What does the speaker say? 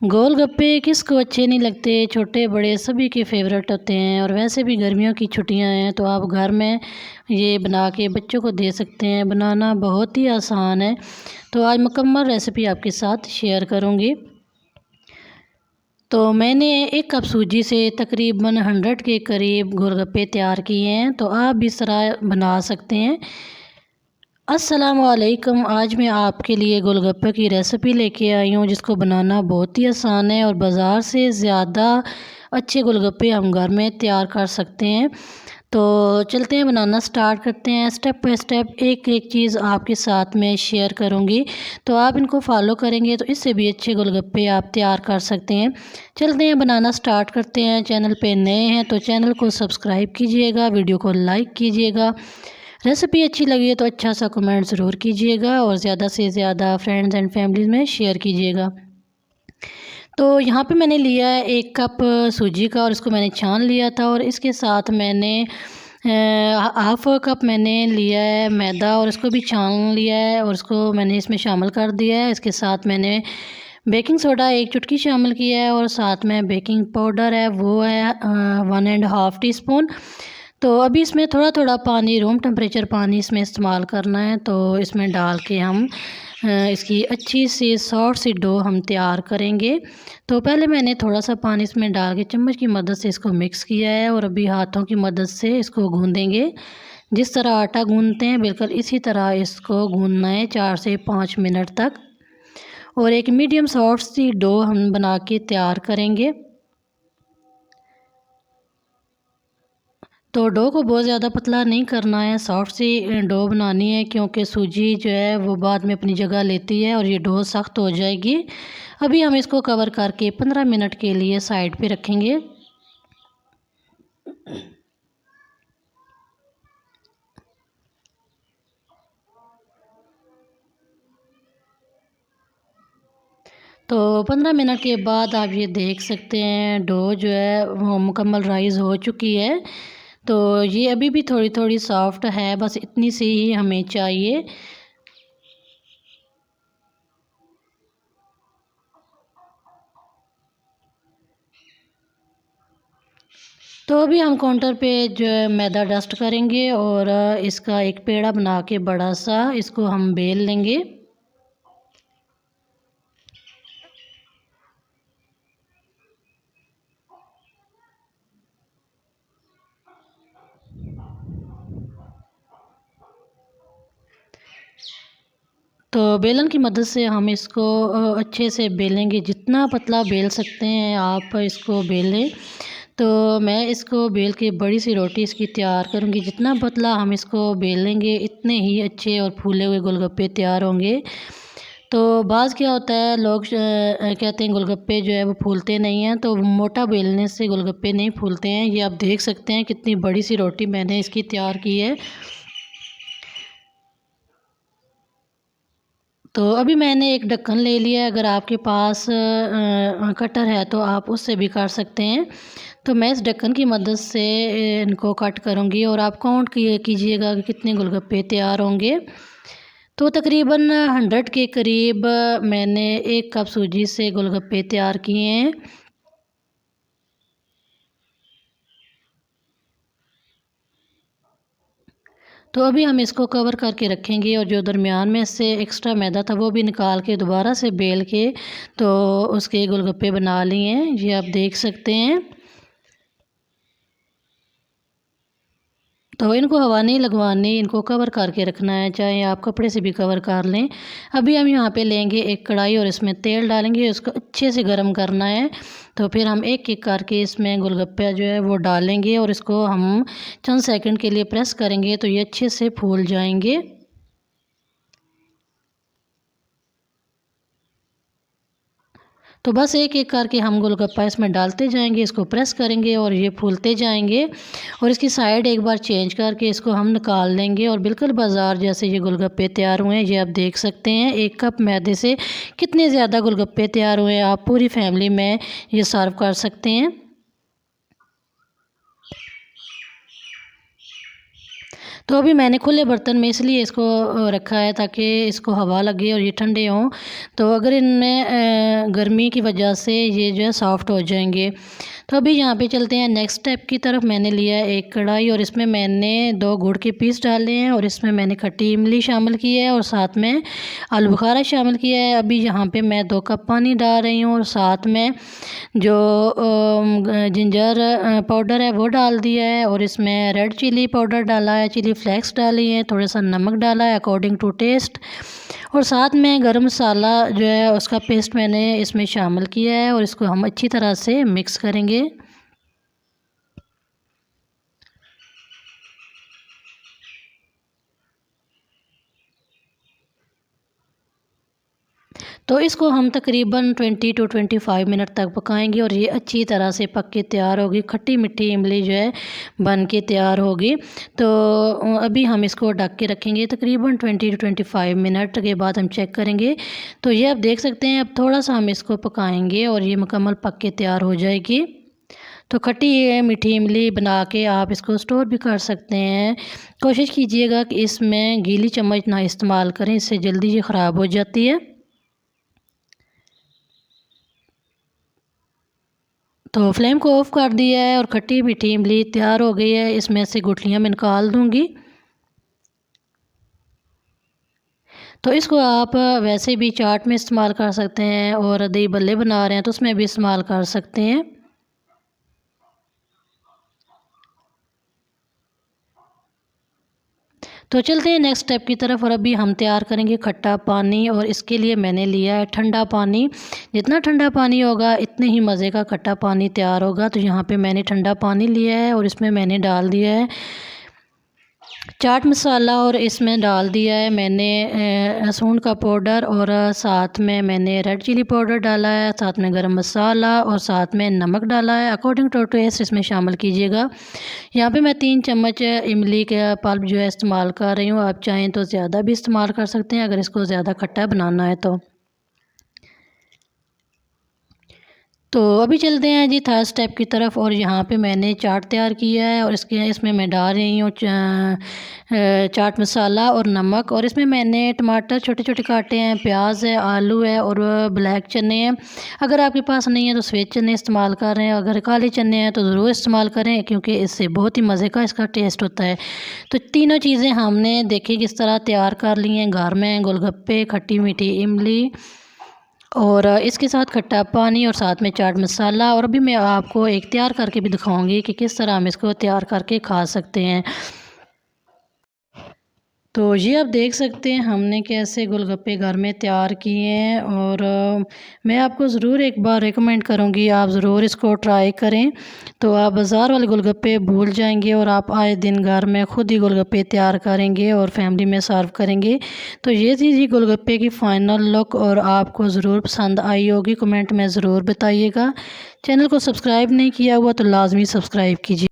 गोलगप्पे किसको अच्छे नहीं लगते। छोटे बड़े सभी के फेवरेट होते हैं। और वैसे भी गर्मियों की छुट्टियां हैं तो आप घर में ये बना के बच्चों को दे सकते हैं। बनाना बहुत ही आसान है। तो आज मुकम्मल रेसिपी आपके साथ शेयर करूंगी। तो मैंने 1 कप सूजी से तकरीबन 100 के करीब गोलगप्पे तैयार किए हैं। तो आप भी इस तरह बना सकते हैं। अस्सलामुअलैकुम। आज मैं आपके लिए गोलगप्पे की रेसिपी लेके आई हूँ जिसको बनाना बहुत ही आसान है और बाज़ार से ज़्यादा अच्छे गोलगप्पे हम घर में तैयार कर सकते हैं। तो चलते हैं, बनाना स्टार्ट करते हैं। स्टेप बाय स्टेप एक एक चीज़ आपके साथ में शेयर करूँगी। तो आप इनको फॉलो करेंगे तो इससे भी अच्छे गोलगप्पे आप तैयार कर सकते हैं। चलते हैं, बनाना स्टार्ट करते हैं। चैनल पे नए हैं तो चैनल को सब्सक्राइब कीजिएगा, वीडियो को लाइक कीजिएगा। रेसिपी अच्छी लगी है तो अच्छा सा कमेंट ज़रूर कीजिएगा और ज़्यादा से ज़्यादा फ्रेंड्स एंड फैमिली में शेयर कीजिएगा। तो यहाँ पे मैंने लिया है 1 कप सूजी का और इसको मैंने छान लिया था। और इसके साथ मैंने हाफ़ कप मैंने लिया है मैदा और इसको भी छान लिया है और इसको मैंने इसमें शामिल कर दिया है। इसके साथ मैंने बेकिंग सोडा 1 चुटकी शामिल किया है और साथ में बेकिंग पाउडर है वो है 1.5 टीस्पून। तो अभी इसमें थोड़ा थोड़ा पानी, रूम टेम्परेचर पानी इसमें इस्तेमाल करना है। तो इसमें डाल के हम इसकी अच्छी सी सॉफ्ट सी डो हम तैयार करेंगे। तो पहले मैंने थोड़ा सा पानी इसमें डाल के चम्मच की मदद से इसको मिक्स किया है और अभी हाथों की मदद से इसको गूँधेंगे। जिस तरह आटा गूँधते हैं बिल्कुल इसी तरह इसको गूँधना है 4 से 5 मिनट तक। और एक मीडियम सॉफ्ट सी डो हम बना के तैयार करेंगे। तो डो को बहुत ज़्यादा पतला नहीं करना है, सॉफ्ट सी डो बनानी है क्योंकि सूजी जो है वो बाद में अपनी जगह लेती है और ये डो सख्त हो जाएगी। अभी हम इसको कवर करके 15 मिनट के लिए साइड पे रखेंगे। तो 15 मिनट के बाद आप ये देख सकते हैं डो जो है वो मुकम्मल राइज़ हो चुकी है। तो ये अभी भी थोड़ी थोड़ी सॉफ्ट है, बस इतनी सी ही हमें चाहिए। तो अभी हम काउंटर पे जो है मैदा डस्ट करेंगे और इसका एक पेड़ा बना के बड़ा सा इसको हम बेल लेंगे। तो बेलन की मदद से हम इसको अच्छे से बेलेंगे, जितना पतला बेल सकते हैं आप इसको बेलें। तो मैं इसको बेल के बड़ी सी रोटी इसकी तैयार करूँगी। जितना पतला हम इसको बेलेंगे इतने ही अच्छे और फूले हुए गोलगप्पे तैयार होंगे। तो बाज़ क्या होता है, लोग कहते हैं गोलगप्पे जो है वो फूलते नहीं हैं। तो मोटा बेलने से गोलगप्पे नहीं फूलते हैं। ये आप देख सकते हैं कितनी बड़ी सी रोटी मैंने इसकी तैयार की है। तो अभी मैंने एक ढक्कन ले लिया है। अगर आपके पास कटर है तो आप उससे भी कर सकते हैं। तो मैं इस ढक्कन की मदद से इनको कट करूँगी और आप काउंट कीजिएगा कि कितने गोलगप्पे तैयार होंगे। तो तकरीबन 100 के करीब मैंने 1 कप सूजी से गोलगप्पे तैयार किए हैं। तो अभी हम इसको कवर करके रखेंगे और जो दरमियान में से एक्स्ट्रा मैदा था वो भी निकाल के दोबारा से बेल के तो उसके गोलगप्पे बना लिए हैं। ये आप देख सकते हैं। तो इनको हवा नहीं लगवानी, इनको कवर करके रखना है, चाहे आप कपड़े से भी कवर कर लें। अभी हम यहाँ पे लेंगे एक कढ़ाई और इसमें तेल डालेंगे, उसको अच्छे से गर्म करना है। तो फिर हम एक एक करके इसमें गोलगप्पे जो है वो डालेंगे और इसको हम चंद सेकंड के लिए प्रेस करेंगे तो ये अच्छे से फूल जाएंगे। तो बस एक एक करके हम गोलगप्पा इसमें डालते जाएंगे, इसको प्रेस करेंगे और ये फूलते जाएंगे। और इसकी साइड एक बार चेंज करके इसको हम निकाल लेंगे और बिल्कुल बाज़ार जैसे ये गोलगप्पे तैयार हुए हैं। ये आप देख सकते हैं 1 कप मैदे से कितने ज़्यादा गोलगप्पे तैयार हुए हैं। आप पूरी फैमिली में ये सर्व कर सकते हैं। तो अभी मैंने खुले बर्तन में इसलिए इसको रखा है ताकि इसको हवा लगे और ये ठंडे हों। तो अगर इनमें गर्मी की वजह से ये जो है सॉफ़्ट हो जाएंगे। तो अभी यहाँ पे चलते हैं नेक्स्ट स्टेप की तरफ। मैंने लिया है एक कढ़ाई और इसमें मैंने 2 गुड़ के पीस डाले हैं और इसमें मैंने खट्टी इमली शामिल की है और साथ में आलू बुखारा शामिल किया है। अभी यहाँ पे मैं 2 कप पानी डाल रही हूँ और साथ में जो जिंजर पाउडर है वो डाल दिया है और इसमें रेड चिली पाउडर डाला है, चिली फ्लेक्स डाली है, थोड़ा सा नमक डाला है अकॉर्डिंग टू टेस्ट और साथ में गरम मसाला जो है उसका पेस्ट मैंने इसमें शामिल किया है और इसको हम अच्छी तरह से मिक्स करेंगे। तो इसको हम तकरीबन 20 to 25 मिनट तक पकाएंगे और ये अच्छी तरह से पक के तैयार होगी। खट्टी मीठी इमली जो है बन के तैयार होगी। तो अभी हम इसको ढक के रखेंगे तकरीबन 20 to 25 मिनट के बाद हम चेक करेंगे। तो ये आप देख सकते हैं, अब थोड़ा सा हम इसको पकाएंगे और ये मुकम्मल पक के तैयार हो जाएगी। तो खट्टी मीठी इमली बना के आप इसको स्टोर भी कर सकते हैं। कोशिश कीजिएगा कि इसमें गीली चम्मच ना इस्तेमाल करें, इससे जल्दी ये ख़राब हो जाती है। तो फ्लेम को ऑफ़ कर दिया है और खट्टी मीठी इमली तैयार हो गई है। इसमें से गुठलियाँ मैं निकाल दूँगी। तो इसको आप वैसे भी चाट में इस्तेमाल कर सकते हैं और दही बल्ले बना रहे हैं तो उसमें भी इस्तेमाल कर सकते हैं। तो चलते हैं नेक्स्ट स्टेप की तरफ और अभी हम तैयार करेंगे खट्टा पानी और इसके लिए मैंने लिया है ठंडा पानी। जितना ठंडा पानी होगा इतने ही मज़े का खट्टा पानी तैयार होगा। तो यहाँ पे मैंने ठंडा पानी लिया है और इसमें मैंने डाल दिया है चाट मसाला और इसमें डाल दिया है मैंने लहसुन का पाउडर और साथ में मैंने रेड चिली पाउडर डाला है, साथ में गरम मसाला और साथ में नमक डाला है अकॉर्डिंग टू टेस्ट इसमें शामिल कीजिएगा। यहाँ पे मैं 3 चम्मच इमली का पल्प जो है इस्तेमाल कर रही हूँ। आप चाहें तो ज़्यादा भी इस्तेमाल कर सकते हैं अगर इसको ज़्यादा खट्टा बनाना है तो। तो अभी चलते हैं जी थर्ड स्टेप की तरफ और यहाँ पे मैंने चाट तैयार किया है और इसमें मैं डाल रही हूँ चाट मसाला और नमक और इसमें मैंने टमाटर छोटे छोटे काटे हैं, प्याज है, आलू है और ब्लैक चने हैं। अगर आपके पास नहीं है तो सफ़ेद चने इस्तेमाल कर रहे हैं, अगर काले चने हैं तो ज़रूर इस्तेमाल करें क्योंकि इससे बहुत ही मज़े का इसका टेस्ट होता है। तो तीनों चीज़ें हमने देखी किस तरह तैयार कर ली हैं घर में, गोलगप्पे, खट्टी मीठी इमली और इसके साथ खट्टा पानी और साथ में चाट मसाला। और अभी मैं आपको एक तैयार करके भी दिखाऊंगी कि किस तरह हम इसको तैयार करके खा सकते हैं। तो ये आप देख सकते हैं हमने कैसे गोलगप्पे घर में तैयार किए हैं और मैं आपको ज़रूर एक बार रेकमेंड करूँगी, आप ज़रूर इसको ट्राई करें। तो आप बाज़ार वाले गोलगप्पे भूल जाएंगे और आप आए दिन घर में ख़ुद ही गोलगप्पे तैयार करेंगे और फैमिली में सर्व करेंगे। तो ये थी जी गोलगप्पे की फ़ाइनल लुक और आपको ज़रूर पसंद आई होगी। कमेंट में ज़रूर बताइएगा। चैनल को सब्सक्राइब नहीं किया हुआ तो लाजमी सब्सक्राइब कीजिए।